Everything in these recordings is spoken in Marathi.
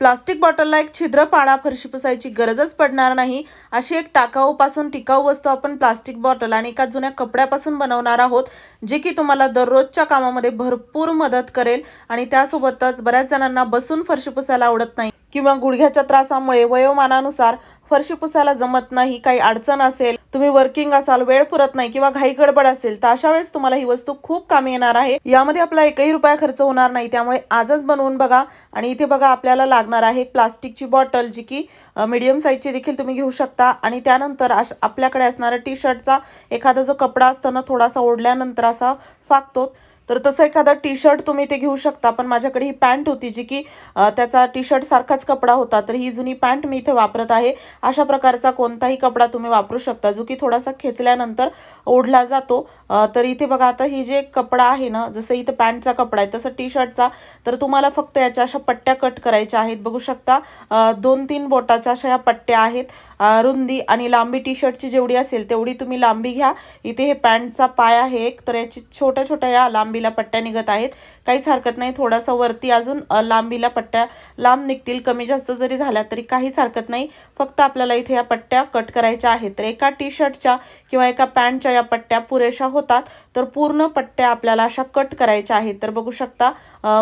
प्लास्टिक बॉटलला एक छिद्र पाडा, फरशी पुसायची गरजच पडणार नाही अशी एक टाकाऊपासून टिकाऊ वस्तू आपण प्लास्टिक बॉटल आणि एका जुन्या कपड्यापासून बनवणार आहोत, जे की तुम्हाला दररोजच्या कामामध्ये भरपूर मदत करेल। आणि त्यासोबतच बऱ्याच जणांना बसून फरशी पुसायला आवडत नाही किंवा गुडघ्याच्या त्रासामुळे वयोमानानुसार फरशी पुसायला जमत नाही, काही अडचण असेल, तुम्ही वर्किंग असाल, वेळ पुरत नाही किंवा घाई गडबड असेल, तर अशा वेळेस तुम्हाला ही वस्तू खूप कामी येणार आहे। यामध्ये आपला एकही रुपया खर्च होणार नाही, त्यामुळे आजच बनवून बघा। आणि इथे बघा आपल्याला लागणार आहे प्लास्टिकची बॉटल, जी की मीडियम साईजची देखील तुम्ही घेऊ शकता। आणि त्यानंतर आपल्याकडे असणारा टी शर्टचा एखादा जो कपडा असतो ना, थोडासा ओढल्यानंतर असा फाकतो, तर तसं एखादा टी शर्ट तुम्ही ते घेऊ शकता। पण माझ्याकडे ही पॅन्ट होती, जी की त्याचा टी शर्ट सारखाच कपडा होता, तर ही जुनी पॅन्ट मी इथे वापरत आहे। अशा प्रकारचा कोणताही कपडा तुम्ही वापरू शकता, जो की थोडासा खेचल्यानंतर ओढला जातो। तर इथे बघा आता ही जे कपडा आहे ना, जसं इथे पॅन्टचा कपडा आहे तसं टी शर्टचा, तर तुम्हाला फक्त याच्या अशा पट्ट्या कट करायच्या आहेत। बघू शकता 2-3 बोटाच्या अशा या पट्ट्या आहेत। रुंदी आणि लांबी टी शर्टची जेवढी असेल तेवढी तुम्ही लांबी घ्या। इथे हे पॅन्टचा पाय आहे एक, तर याची छोट्या छोट्या या लांबीला पट्ट्या निघत आहेत, काहीच हरकत नाही। थोडासा वरती अजून लांबीला पट्ट्या लांब निघतील, कमी जास्त जरी झाल्या तरी काहीच हरकत नाही। फक्त आपल्याला इथे या पट्ट्या कट करायच्या आहेत। तर एका टी शर्टच्या किंवा एका पॅन्टच्या या पट्ट्या पुरेशा होतात, तर पूर्ण पट्ट्या आपल्याला अशा कट करायच्या आहेत। तर बघू शकता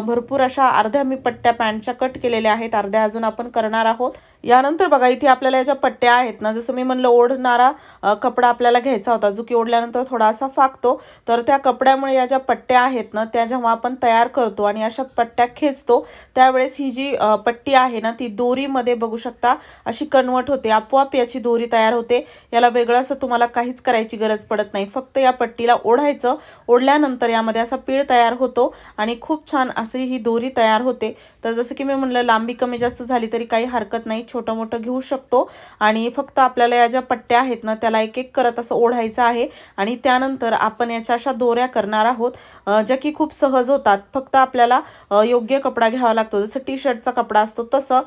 भरपूर अशा अर्ध्या मी पट्ट्या पॅन्टच्या कट केलेल्या आहेत, अर्ध्या अजून आपण करणार आहोत। यानंतर बघा इथे आपल्याला याच्या पट्ट्या आहेत ना, जसं मी म्हणलं ओढणारा कपडा आपल्याला घ्यायचा होता, जो की ओढल्यानंतर थोडासा फाकतो, तर त्या कपड्यामुळे या ज्या पट्ट्या आहेत ना, त्या जेव्हा आपण तयार करतो आणि अशा पट्ट्या खेचतो, त्यावेळेस ही जी पट्टी आहे ना, ती दोरीमध्ये बघू शकता अशी कन्वर्ट होते, आपोआप याची दोरी तयार होते। याला वेगळं असं तुम्हाला काहीच करायची गरज पडत नाही, फक्त या पट्टीला ओढायचं, ओढल्यानंतर यामध्ये असा पीळ तयार होतो आणि खूप छान अशी ही दोरी तयार होते। तर जसं की मी म्हणलं लांबी कमी जास्त झाली तरी काही हरकत नाही, छोटं मोठं घेऊ शकतो। आणि फक्त आपल्याला या ज्या पट्ट्या आहेत ना, त्याला एक एक करत असं ओढायचं आहे आणि त्यानंतर आपण याच्या अशा दोऱ्या करणार आहोत, ज्या की खूप सहज होतात। फक्त आपल्याला योग्य कपडा घ्यावा लागतो, जसं टी शर्टचा कपडा असतो तसं,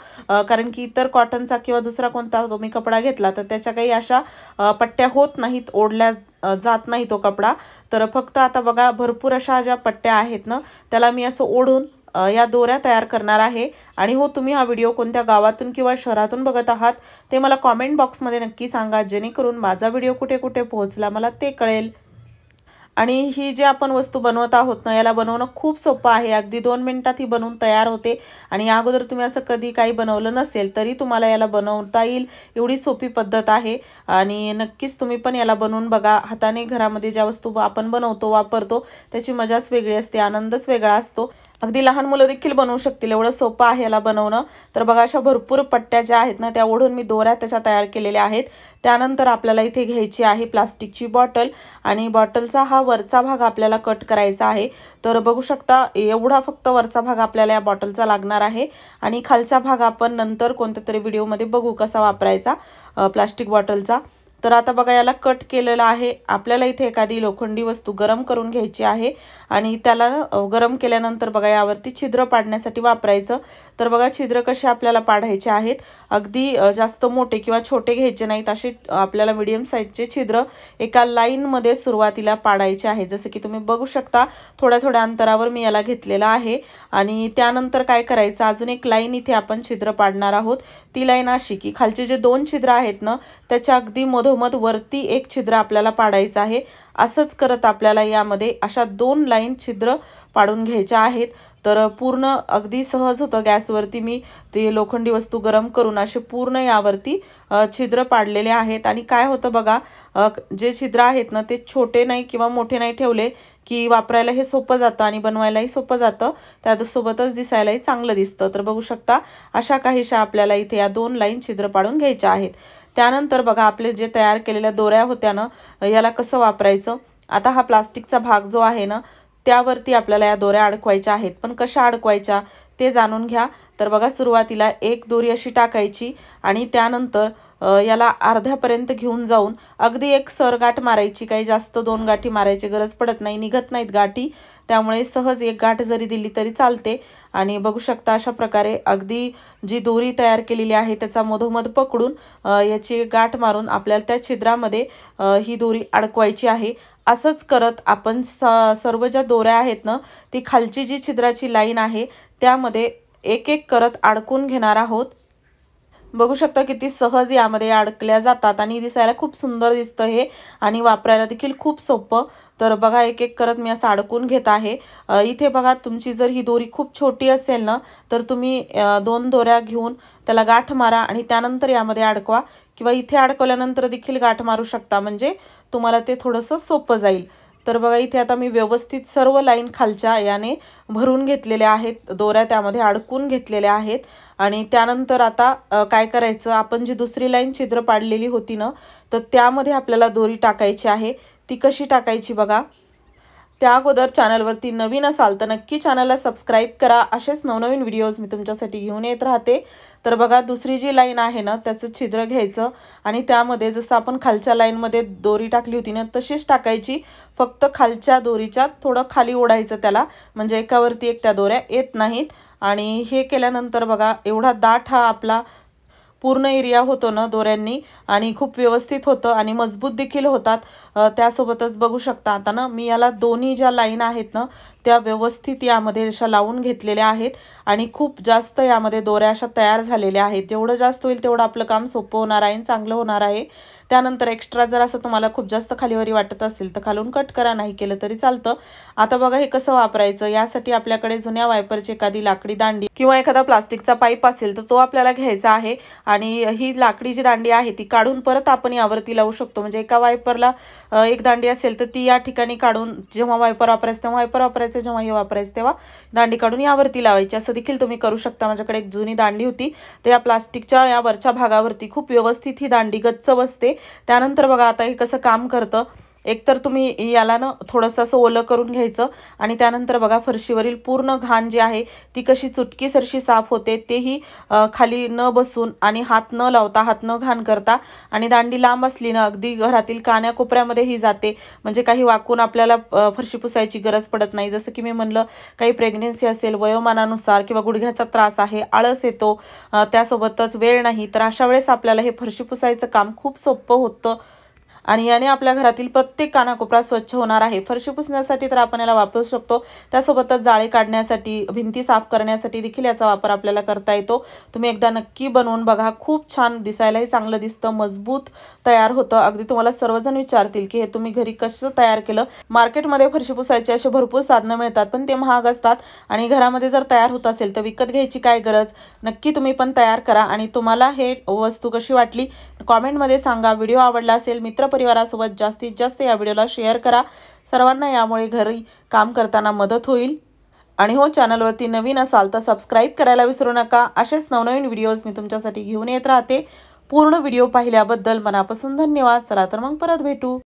कारण की इतर कॉटनचा किंवा दुसरा कोणता तुम्ही कपडा घेतला तर त्याच्या काही अशा पट्ट्या होत नाहीत, ओढल्या जात नाही तो कपडा। तर फक्त आता बघा भरपूर अशा ज्या पट्ट्या आहेत ना, त्याला मी असं ओढून या दोऱ्या तयार करणार आहे। आणि हो, तुम्ही हा व्हिडिओ कोणत्या गावातून किंवा शहरातून बघत आहात ते मला कॉमेंट बॉक्समध्ये नक्की सांगा, जेणेकरून माझा व्हिडिओ कुठे कुठे पोहोचला मला ते कळेल। आणि ही जी आपण वस्तू बनवत आहोत ना, याला बनवणं खूप सोपं आहे, अगदी 2 मिनिटात ही बनवून तयार होते। आणि या अगोदर तुम्ही असं कधी काही बनवलं नसेल तरी तुम्हाला याला बनवता येईल, एवढी सोपी पद्धत आहे। आणि नक्कीच तुम्ही पण याला बनवून बघा। हाताने घरामध्ये ज्या वस्तू आपण बनवतो वापरतो त्याची मजाच वेगळी असते, आनंदच वेगळा असतो। अगदी लहान मुलं देखील बनवू शकतील, एवढं सोपं आहे याला बनवणं। तर बघा अशा भरपूर पट्ट्या ज्या आहेत ना, त्या ओढून मी दोऱ्या त्याच्या तयार केलेल्या आहेत। त्यानंतर आपल्याला इथे घ्यायची आहे प्लास्टिकची बॉटल आणि बॉटलचा हा वरचा भाग आपल्याला कट करायचा आहे। तर बघू शकता एवढा फक्त वरचा भाग आपल्याला या बॉटलचा लागणार आहे आणि खालचा भाग आपण नंतर कोणत्या तरी व्हिडिओमध्ये बघू कसा वापरायचा प्लास्टिक बॉटलचा। तर आता बघा याला कट केलेला आहे। आपल्याला इथे एखादी लोखंडी वस्तू गरम करून घ्यायची आहे आणि त्याला गरम केल्यानंतर बघा यावरती छिद्र पाडण्यासाठी वापरायचं। तर बघा छिद्र कसे आपल्याला पाडायचे आहेत, अगदी जास्त मोठे किंवा छोटे घ्यायचे नाहीत, असे आपल्याला मीडियम साईजचे छिद्र एका लाईनमध्ये सुरुवातीला पाडायचे आहे। जसं की तुम्ही बघू शकता थोड्या थोड्या अंतरावर मी याला घेतलेला आहे। आणि त्यानंतर काय करायचं, अजून एक लाईन इथे आपण छिद्र पाडणार आहोत। ती लाईन अशी की खालचे जे 2 छिद्र आहेत ना, त्याच्या अगदी मधोमध वरती एक छिद्र आपल्याला पाडायचं आहे। असंच करत आपल्याला यामध्ये अशा 2 लाईन छिद्र पाडून घ्यायच्या आहेत। तर पूर्ण अगदी सहज होतं, गॅसवरती मी ते लोखंडी वस्तू गरम करून असे पूर्ण यावरती छिद्र पाडलेले आहेत। आणि काय होतं बघा, जे छिद्र आहेत ना ते छोटे नाही किंवा मोठे नाही ठेवले की वापरायला हे सोपं जातं आणि बनवायलाही सोपं जातं, त्यासोबतच दिसायलाही चांगलं दिसतं। तर बघू शकता अशा काहीशा आपल्याला इथे या 2 लाईन छिद्र पाडून घ्यायच्या आहेत। त्यानंतर बघा आपले जे तयार केलेल्या दोऱ्या होत्या ना, याला कसं वापरायचं, आता हा प्लास्टिकचा भाग जो आहे ना, त्यावरती आपल्याला या दोऱ्या अडकवायच्या आहेत। पण कशा अडकवायच्या ते जाणून घ्या। तर बघा सुरुवातीला एक दोरी अशी टाकायची आणि त्यानंतर याला अर्ध्यापर्यंत घेऊन जाऊन अगदी एक सरगाठ मारायची, काही जास्त 2 गाठी मारायची गरज पडत नाही, निघत नाहीत गाठी, त्यामुळे सहज एक गाठ जरी दिली तरी चालते। आणि बघू शकता अशा प्रकारे अगदी जी दोरी तयार केलेली आहे त्याचा मधोमध पकडून याची गाठ मारून आपल्याला त्या छिद्रामध्ये ही दोरी अडकवायची आहे। असंच करत आपण सर्व ज्या दोऱ्या आहेत ना, ती खालची जी छिद्राची लाईन आहे त्यामध्ये एक एक करत अडकून घेणार आहोत। बघू शकता किती सहज यामध्ये अडकल्या जातात आणि दिसायला खूप सुंदर दिसतं हे आणि वापरायला देखील खूप सोपं। तर बघा एक एक करत मी असं अडकून घेत आहे। इथे बघा तुमची जर ही दोरी खूप छोटी असेल ना तर तुम्ही 2 दोऱ्या घेऊन त्याला गाठ मारा आणि त्यानंतर यामध्ये अडकवा किंवा इथे अडकवल्यानंतर देखील गाठ मारू शकता, म्हणजे तुम्हाला ते थोडंसं सोपं जाईल। तर बघा इथे आता मी व्यवस्थित सर्व लाईन खालच्या याने भरून घेतलेल्या आहेत, दोऱ्या त्यामध्ये अडकून घेतलेल्या आहेत। आणि त्यानंतर आता काय करायचं, आपण जी दुसरी लाईन छिद्र पाडलेली होती ना तर त्यामध्ये आपल्याला दोरी टाकायची आहे। ती कशी टाकायची बघा। त्या अगोदर चॅनलवरती नवीन असाल तर नक्की चॅनलला सबस्क्राईब करा, असेच नवनवीन व्हिडिओज मी तुमच्यासाठी घेऊन येत राहते। तर बघा दुसरी जी लाईन आहे ना त्याचं छिद्र घ्यायचं आणि त्यामध्ये जसं आपण खालच्या लाईनमध्ये दोरी टाकली होती ना तशीच टाकायची, फक्त खालच्या दोरीच्या थोडं खाली ओढायचं त्याला, म्हणजे एकावरती एक त्या दोऱ्या येत नाहीत। आणि हे केल्यानंतर बघा एवढा दाट हा आपला पूर्ण एरिया होतो ना दोऱ्यांनी आणि खूप व्यवस्थित होतं आणि मजबूत देखील होतात। त्यासोबतच बघू शकता आता ना मी याला दोन्ही ज्या लाईन आहेत ना त्या व्यवस्थित यामध्ये अशा लावून घेतलेल्या आहेत आणि खूप जास्त यामध्ये दोऱ्या अशा तयार झालेल्या आहेत। जेवढं जास्त होईल तेवढं आपलं काम सोपं होणार आहे, चांगलं होणार आहे। त्यानंतर एक्स्ट्रा जर असं तुम्हाला खूप जास्त खालीवरी वाटत असेल तर खालून कट करा, नाही केलं तरी चालतं। आता बघा हे कसं वापरायचं, यासाठी आपल्याकडे जुन्या वायपरची एखादी लाकडी दांडी किंवा एखादा प्लास्टिकचा पाईप असेल तर तो आपल्याला घ्यायचा आहे आणि ही लाकडी जी दांडी आहे ती काढून परत आपण यावरती लावू शकतो। म्हणजे एका वायपरला एक दांडी असेल तर ती या ठिकाणी काढून, जेव्हा वायपर वापरायचं तेव्हा वायपर वापरायचं, जेव्हा हे वापरायचं तेव्हा दांडी काढून यावरती लावायची, असं देखील तुम्ही करू शकता। माझ्याकडे एक जुनी दांडी होती तर या प्लास्टिकच्या या वरच्या भागावरती खूप व्यवस्थित ही दांडी गच्च बसते। त्यानंतर बघा आता हे कसं काम करतं, एकतर तुम्ही याला ना थोडंसं असं ओलं करून घ्यायचं आणि त्यानंतर बघा फरशीवरील पूर्ण घाण जी आहे ती कशी चुटकीसरशी साफ होते, तेही खाली न बसून आणि हात न लावता, हात न घाण करता। आणि दांडी लांब असली ना अगदी घरातील कान्याकोपऱ्यामध्येही जाते, म्हणजे काही वाकून आपल्याला फरशी पुसायची गरज पडत नाही। जसं की मी म्हणलं काही प्रेग्नेन्सी असेल, वयोमानानुसार किंवा गुडघ्याचा त्रास आहे, आळस येतो, त्यासोबतच वेळ नाही, तर अशा वेळेस आपल्याला हे फरशी पुसायचं काम खूप सोपं होतं आणि याने आपल्या घरातील प्रत्येक कानाकोपरा स्वच्छ होणार आहे। फरशी पुसण्यासाठी तर आपण याला वापरू शकतो, त्यासोबतच जाळे काढण्यासाठी, भिंती साफ करण्यासाठी देखील याचा वापर आपल्याला करता येतो। तुम्ही एकदा नक्की बनवून बघा, खूप छान दिसायलाही चांगलं दिसतं, मजबूत तयार होतं। अगदी तुम्हाला सर्वजण विचारतील की हे तुम्ही घरी कसं तयार केलं। मार्केटमध्ये फरशी पुसायचे असे भरपूर साधनं मिळतात पण ते महाग असतात आणि घरामध्ये जर तयार होत असेल तर विकत घ्यायची काय गरज। नक्की तुम्ही पण तयार करा आणि तुम्हाला हे वस्तू कशी वाटली कॉमेंटमध्ये सांगा। व्हिडिओ आवडला असेल मित्रपरिवारासोबत जास्तीत जास्त या व्हिडिओला शेअर करा, सर्वांना यामुळे घरी काम करताना मदत होईल। आणि हो, चॅनलवरती नवीन असाल तर सबस्क्राईब करायला विसरू नका, असेच नवनवीन व्हिडिओज मी तुमच्यासाठी घेऊन येत राहते। पूर्ण व्हिडिओ पाहिल्याबद्दल मनापासून धन्यवाद। चला तर मग परत भेटू।